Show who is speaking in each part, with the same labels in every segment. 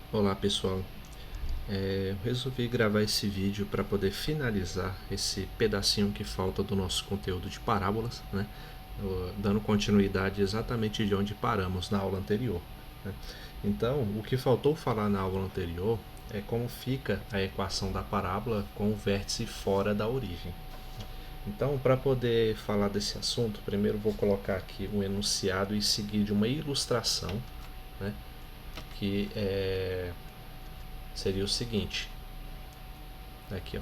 Speaker 1: Olá pessoal, eu resolvi gravar esse vídeo para poder finalizar esse pedacinho que falta do nosso conteúdo de parábolas, né? Dando continuidade exatamente de onde paramos na aula anterior, né? Então, o que faltou falar na aula anterior é como fica a equação da parábola com o vértice fora da origem. Então, para poder falar desse assunto, primeiro vou colocar aqui um enunciado e seguir de uma ilustração, né? Que seria o seguinte, aqui ó,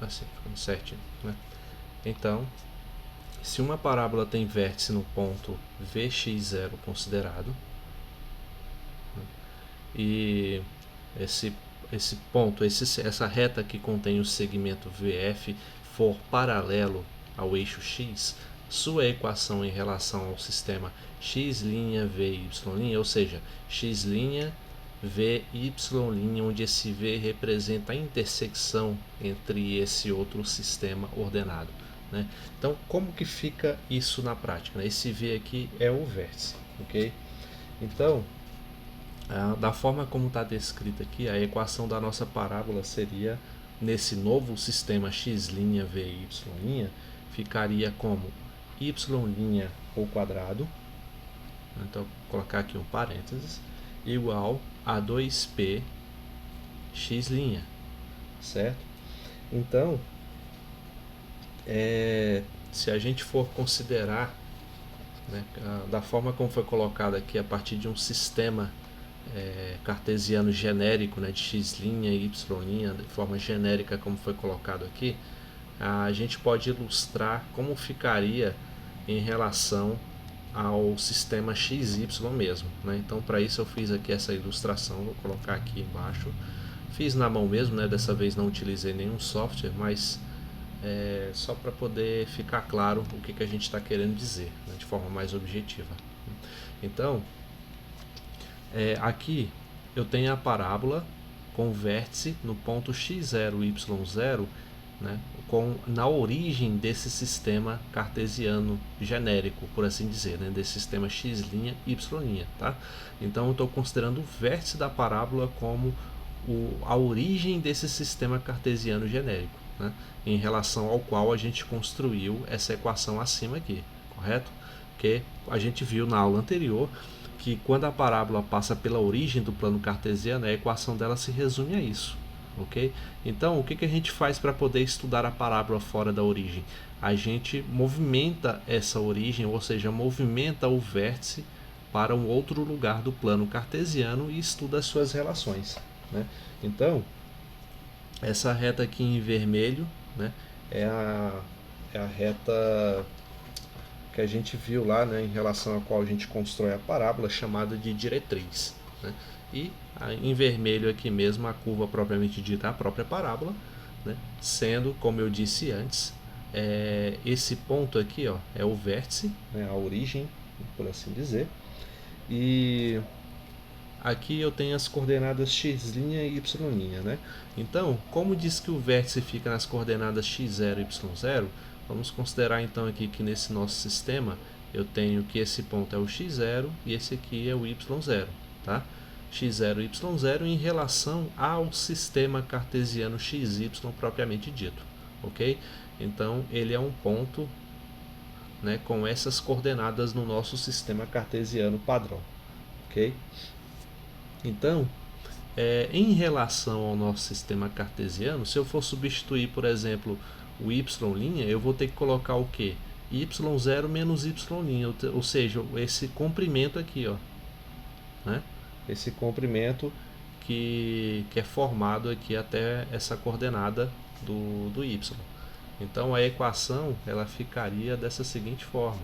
Speaker 1: assim, ficando certinho, né? Então, se uma parábola tem vértice no ponto Vx0 considerado, né, e esse, esse ponto, essa reta que contém o segmento VF for paralelo ao eixo x, sua equação em relação ao sistema x' vy', ou seja, x' vy', onde esse v representa a intersecção entre esse outro sistema ordenado, né? Então, como que fica isso na prática? Esse v aqui é o vértice, ok? Então, da forma como está descrita aqui, a equação da nossa parábola seria, nesse novo sistema x' vy', ficaria como y' ao quadrado, então vou colocar aqui um parênteses, igual a 2p x', certo? Então, se a gente for considerar, né, da forma como foi colocado aqui, a partir de um sistema cartesiano genérico, né, de x' e y', de forma genérica como foi colocado aqui, a gente pode ilustrar como ficaria em relação ao sistema XY mesmo, né? Então, para isso eu fiz aqui essa ilustração, vou colocar aqui embaixo. Fiz na mão mesmo, né? Dessa vez não utilizei nenhum software, mas só para poder ficar claro o que a gente está querendo dizer, né? De forma mais objetiva. Então, aqui eu tenho a parábola com vértice no ponto x0, y0, né, na origem desse sistema cartesiano genérico, por assim dizer, né, desse sistema x', y'. Tá? Então eu estou considerando o vértice da parábola como a origem desse sistema cartesiano genérico, né, em relação ao qual a gente construiu essa equação acima aqui, correto? Porque a gente viu na aula anterior que quando a parábola passa pela origem do plano cartesiano, a equação dela se resume a isso. Ok? Então, o que a gente faz para poder estudar a parábola fora da origem? A gente movimenta essa origem, ou seja, movimenta o vértice para um outro lugar do plano cartesiano e estuda as suas relações, né? Então, essa reta aqui em vermelho, né, é a reta que a gente viu lá, né, em relação à qual a gente constrói a parábola, chamada de diretriz, né? E em vermelho aqui mesmo a curva propriamente dita, a própria parábola, né? Sendo, como eu disse antes, esse ponto aqui ó, é o vértice, né, a origem, por assim dizer, e aqui eu tenho as coordenadas x' e y', né? Então, como diz que o vértice fica nas coordenadas x0 e y0, vamos considerar então aqui que nesse nosso sistema eu tenho que esse ponto é o x0 e esse aqui é o y0, tá? x0 e y0 em relação ao sistema cartesiano xy propriamente dito, ok? Então ele é um ponto, né, com essas coordenadas no nosso sistema cartesiano padrão, ok? Então, em relação ao nosso sistema cartesiano, se eu for substituir, por exemplo, o y', eu vou ter que colocar o quê? y0 menos y', ou seja, esse comprimento aqui, ó, né? Esse comprimento que é formado aqui até essa coordenada do y. Então a equação ela ficaria dessa seguinte forma: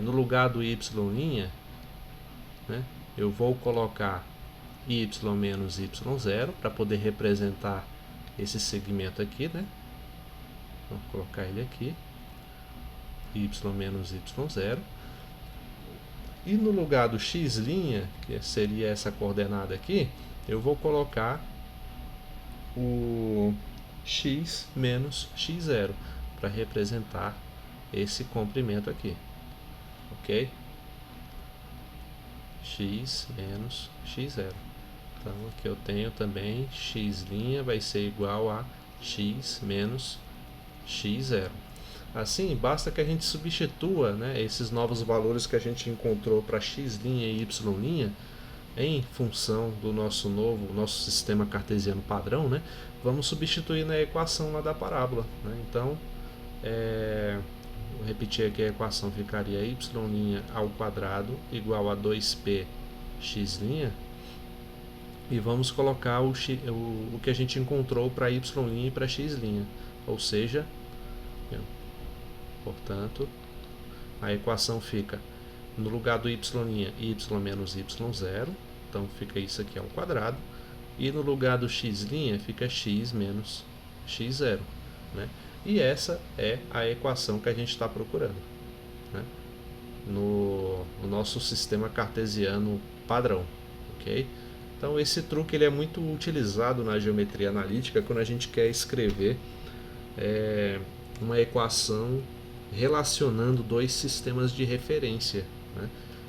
Speaker 1: no lugar do y', né, eu vou colocar y menos y0 para poder representar esse segmento aqui, né? Vou colocar ele aqui, y menos y0. E no lugar do x', que seria essa coordenada aqui, eu vou colocar o x menos x0 para representar esse comprimento aqui, ok? x menos x0. Então aqui eu tenho também x' vai ser igual a x menos x0. Assim, basta que a gente substitua, né, esses novos valores que a gente encontrou para x' e y' em função do nosso sistema cartesiano padrão, né, vamos substituir na equação lá da parábola. Né? Então, vou repetir aqui, a equação ficaria y' ao quadrado igual a 2p x', e vamos colocar o que a gente encontrou para y' e para x', ou seja, portanto, a equação fica no lugar do y' menos y0, então fica isso aqui ao quadrado, e no lugar do x' fica x menos x0, né? E essa é a equação que a gente está procurando, né, no nosso sistema cartesiano padrão, ok? Então esse truque ele é muito utilizado na geometria analítica quando a gente quer escrever uma equação relacionando dois sistemas de referência, né?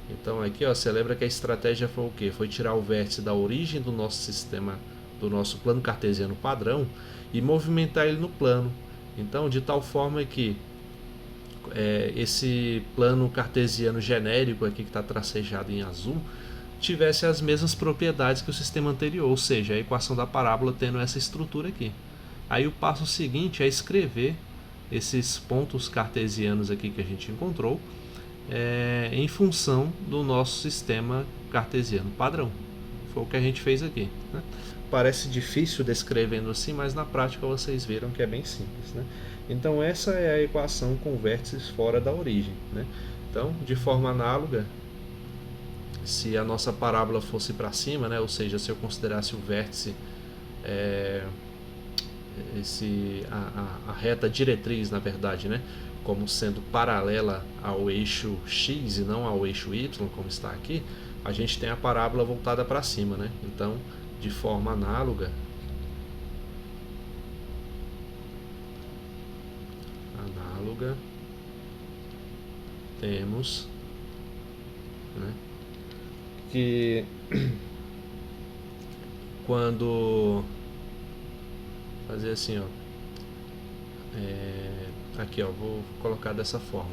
Speaker 1: Então aqui, ó, você lembra que a estratégia foi o quê? Foi tirar o vértice da origem do nosso sistema, do nosso plano cartesiano padrão, e movimentar ele no plano. Então, de tal forma que esse plano cartesiano genérico aqui que está tracejado em azul tivesse as mesmas propriedades que o sistema anterior, ou seja, a equação da parábola tendo essa estrutura aqui. Aí o passo seguinte é escrever esses pontos cartesianos aqui que a gente encontrou em função do nosso sistema cartesiano padrão. Foi o que a gente fez aqui, né? Parece difícil descrevendo assim, mas na prática vocês viram que é bem simples, né? Então essa é a equação com vértices fora da origem, né? Então, de forma análoga, se a nossa parábola fosse para cima, né? Ou seja, se eu considerasse o vértice a reta diretriz, na verdade, né, como sendo paralela ao eixo x e não ao eixo y, como está aqui, a gente tem a parábola voltada para cima, né? Então, de forma análoga, temos, né, que quando fazer assim, ó, aqui, ó, vou colocar dessa forma.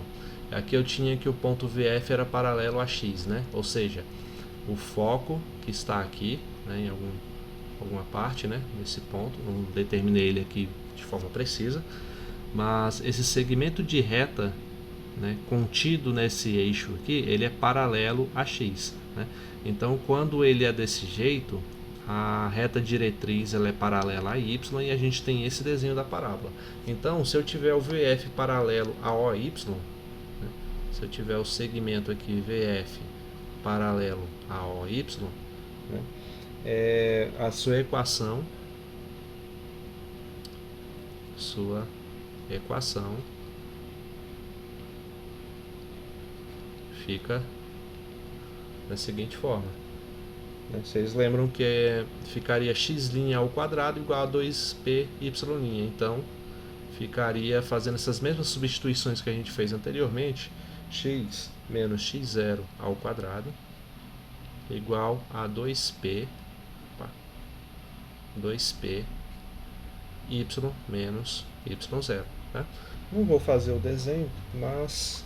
Speaker 1: Aqui eu tinha que o ponto VF era paralelo a x, né? Ou seja, o foco que está aqui, né, em alguma parte, né, nesse ponto, não determinei ele aqui de forma precisa, mas esse segmento de reta, né, contido nesse eixo aqui, ele é paralelo a x, né? Então, quando ele é desse jeito, a reta diretriz ela é paralela a y e a gente tem esse desenho da parábola. Então, se eu tiver o VF paralelo a OY, né, se eu tiver o segmento aqui VF paralelo a OY, né, a sua equação fica da seguinte forma. Vocês lembram que ficaria x' ao quadrado igual a 2p y'. Então, ficaria fazendo essas mesmas substituições que a gente fez anteriormente, x menos x0 ao quadrado igual a 2p y menos y0. Né? Não vou fazer o desenho, mas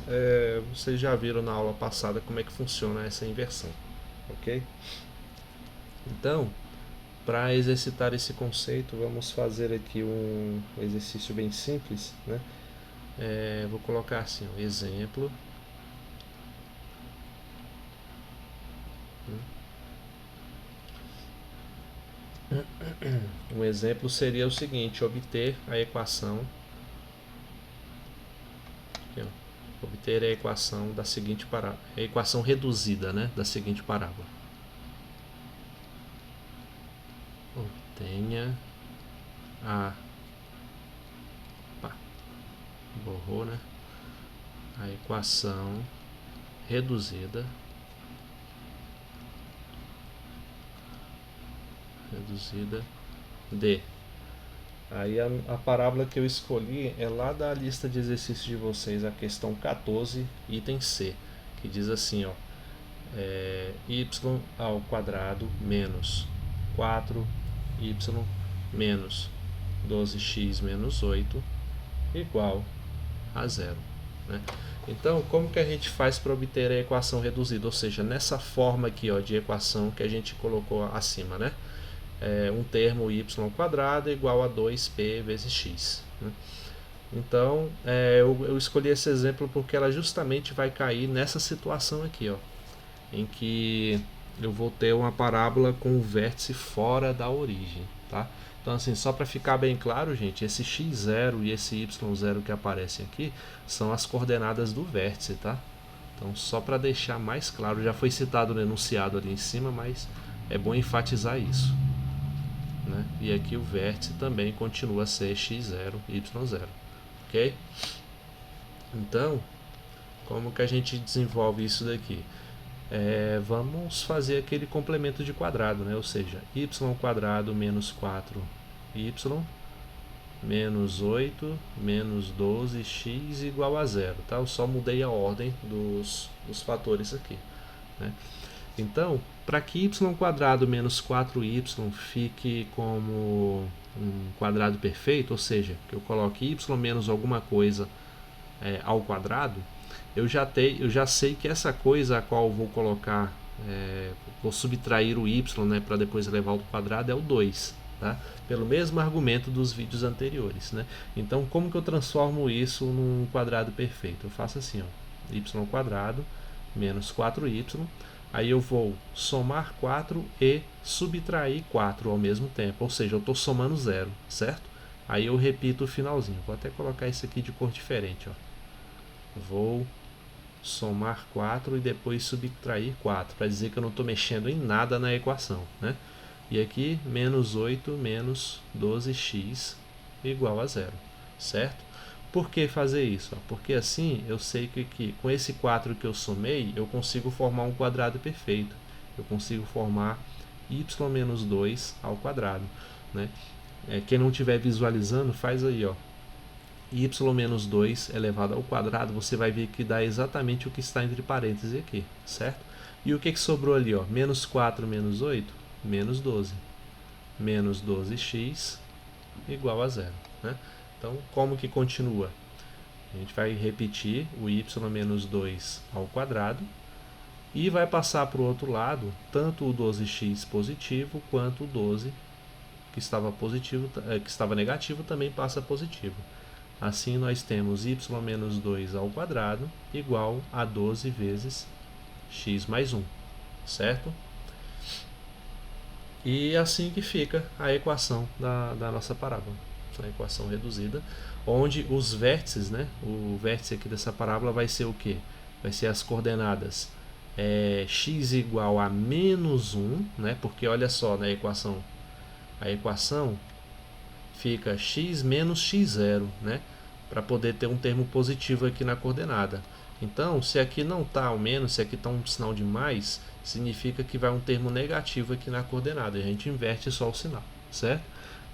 Speaker 1: vocês já viram na aula passada como é que funciona essa inversão, ok? Então, para exercitar esse conceito, vamos fazer aqui um exercício bem simples, né? Vou colocar assim, um exemplo. Um exemplo seria o seguinte: obter a equação, obter a equação da seguinte parábola, a equação reduzida, né, da seguinte parábola. Obtenha borrou, né, a equação reduzida de. Aí a parábola que eu escolhi é lá da lista de exercícios de vocês, a questão 14, item C, que diz assim, ó, y ao quadrado menos 4y menos 12x menos 8 igual a zero, né? Então, como que a gente faz para obter a equação reduzida? Ou seja, nessa forma aqui, ó, de equação que a gente colocou acima, né? Um termo y ao quadrado igual a 2p vezes x, né? Então, eu escolhi esse exemplo porque ela justamente vai cair nessa situação aqui, ó, em que eu vou ter uma parábola com o vértice fora da origem, tá? Então, assim, só para ficar bem claro, gente, esse x0 e esse y0 que aparecem aqui são as coordenadas do vértice, tá? Então, só para deixar mais claro, já foi citado no enunciado ali em cima, mas é bom enfatizar isso, né? E aqui o vértice também continua a ser x0, y0, ok? Então, como que a gente desenvolve isso daqui? Vamos fazer aquele complemento de quadrado, né? Ou seja, y ao quadrado menos 4y menos 8 menos 12x igual a zero, tá? Eu só mudei a ordem dos fatores aqui, né? Então, para que y ao quadrado menos 4y fique como um quadrado perfeito, ou seja, que eu coloque y menos alguma coisa ao quadrado, eu já sei que essa coisa a qual eu vou colocar, vou subtrair o y, né, para depois levar ao quadrado, é o 2, tá? Pelo mesmo argumento dos vídeos anteriores, né? Então, como que eu transformo isso num quadrado perfeito? Eu faço assim, ó, y ao quadrado menos 4y, aí eu vou somar 4 e subtrair 4 ao mesmo tempo, ou seja, eu estou somando zero, certo? Aí eu repito o finalzinho, vou até colocar isso aqui de cor diferente, ó. Vou somar 4 e depois subtrair 4, para dizer que eu não estou mexendo em nada na equação, né? E aqui, menos 8 menos 12x igual a zero, certo? Por que fazer isso? Porque assim eu sei que com esse 4 que eu somei, eu consigo formar um quadrado perfeito. Eu consigo formar y menos 2 ao quadrado, né? Quem não estiver visualizando, faz aí, ó, y menos 2 elevado ao quadrado, você vai ver que dá exatamente o que está entre parênteses aqui, certo? E o que sobrou ali, ó? Menos 4 menos 8, menos 12. Menos 12x igual a zero, né? Então, como que continua? A gente vai repetir o y menos 2 ao quadrado e vai passar para o outro lado tanto o 12x positivo quanto o 12 que estava negativo também passa positivo. Assim, nós temos y menos 2 ao quadrado igual a 12 vezes x mais 1, certo? E assim que fica a equação da nossa parábola, a equação reduzida, onde os vértices, né, o vértice aqui dessa parábola vai ser o quê? Vai ser as coordenadas x igual a menos 1, né, porque olha só, na equação, a equação fica x menos x0, né, para poder ter um termo positivo aqui na coordenada. Então, se aqui não está ao menos, se aqui está um sinal de mais, significa que vai um termo negativo aqui na coordenada. A gente inverte só o sinal, certo?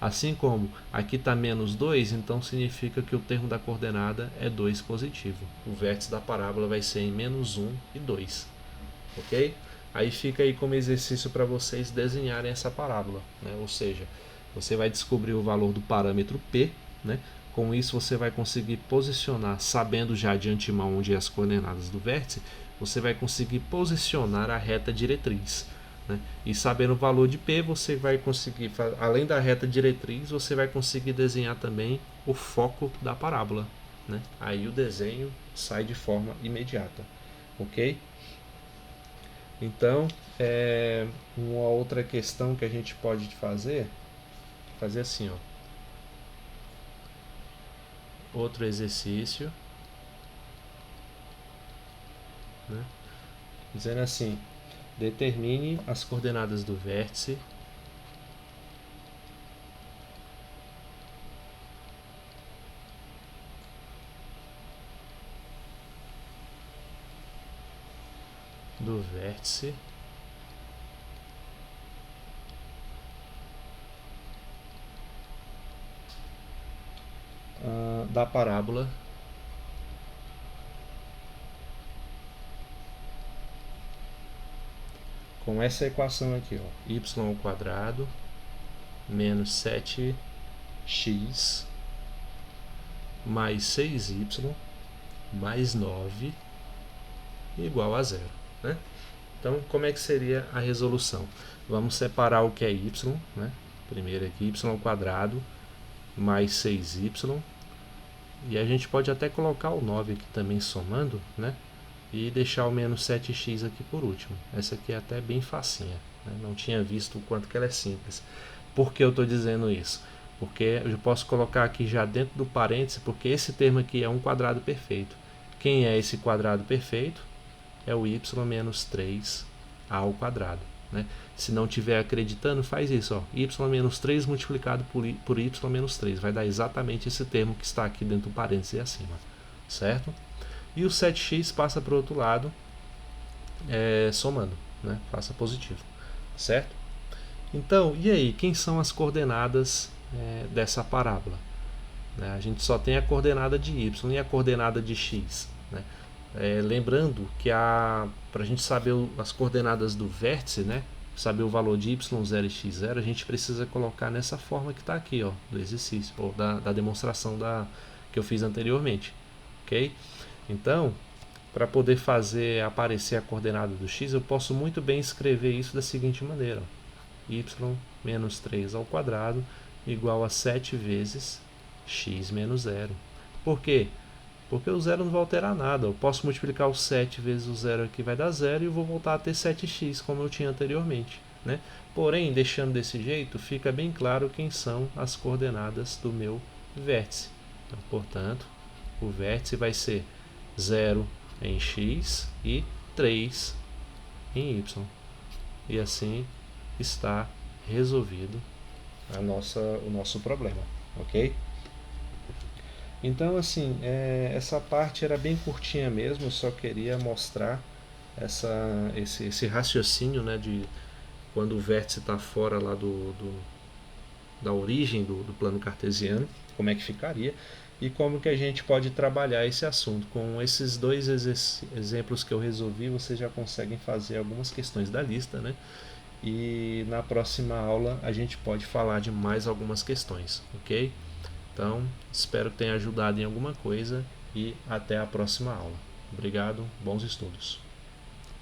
Speaker 1: Assim como aqui está menos 2, então significa que o termo da coordenada é 2 positivo. O vértice da parábola vai ser em menos 1 e 2. Ok? Aí fica aí como exercício para vocês desenharem essa parábola, né? Ou seja, você vai descobrir o valor do parâmetro P, né? Com isso você vai conseguir posicionar, sabendo já de antemão onde é as coordenadas do vértice, você vai conseguir posicionar a reta diretriz, né? E sabendo o valor de P, você vai conseguir, além da reta diretriz, você vai conseguir desenhar também o foco da parábola, né? Aí o desenho sai de forma imediata, ok? Então, uma outra questão que a gente pode fazer assim, ó. Outro exercício, né? Dizendo assim, determine as coordenadas do vértice da parábola com essa equação aqui, ó, y ao quadrado menos 7x mais 6y mais 9 igual a zero, né? Então, como é que seria a resolução? Vamos separar o que é y, né? Primeiro aqui, y ao quadrado mais 6y, e a gente pode até colocar o 9 aqui também somando, né? E deixar o menos 7x aqui por último. Essa aqui é até bem facinha, né? Não tinha visto o quanto que ela é simples. Por que eu estou dizendo isso? Porque eu posso colocar aqui já dentro do parêntese, porque esse termo aqui é um quadrado perfeito. Quem é esse quadrado perfeito? É o y menos 3 ao quadrado, né? Se não estiver acreditando, faz isso, ó, y menos 3 multiplicado por y menos 3, vai dar exatamente esse termo que está aqui dentro do parênteses acima, certo? E o 7x passa para o outro lado, somando, né? Passa positivo, certo? Então, e aí, quem são as coordenadas dessa parábola? Né? A gente só tem a coordenada de y e a coordenada de x, né? Lembrando que para a gente saber as coordenadas do vértice, né, saber o valor de y0 e x0, a gente precisa colocar nessa forma que está aqui, ó, do exercício, ou da demonstração que eu fiz anteriormente. Ok? Então, para poder fazer aparecer a coordenada do x, eu posso muito bem escrever isso da seguinte maneira: ó, y menos 3 ao quadrado igual a 7 vezes x menos 0. Por quê? Porque o zero não vai alterar nada. Eu posso multiplicar o 7 vezes o zero aqui, vai dar zero, e eu vou voltar a ter 7x, como eu tinha anteriormente, né? Porém, deixando desse jeito, fica bem claro quem são as coordenadas do meu vértice. Então, portanto, o vértice vai ser 0 em x e 3 em y. E assim está resolvido o nosso problema, ok? Então, assim, essa parte era bem curtinha mesmo, eu só queria mostrar esse raciocínio, né, de quando o vértice está fora lá da origem do plano cartesiano, como é que ficaria, e como que a gente pode trabalhar esse assunto. Com esses dois exemplos que eu resolvi, vocês já conseguem fazer algumas questões da lista, né? E na próxima aula a gente pode falar de mais algumas questões, ok? Então, espero que tenha ajudado em alguma coisa e até a próxima aula. Obrigado, bons estudos.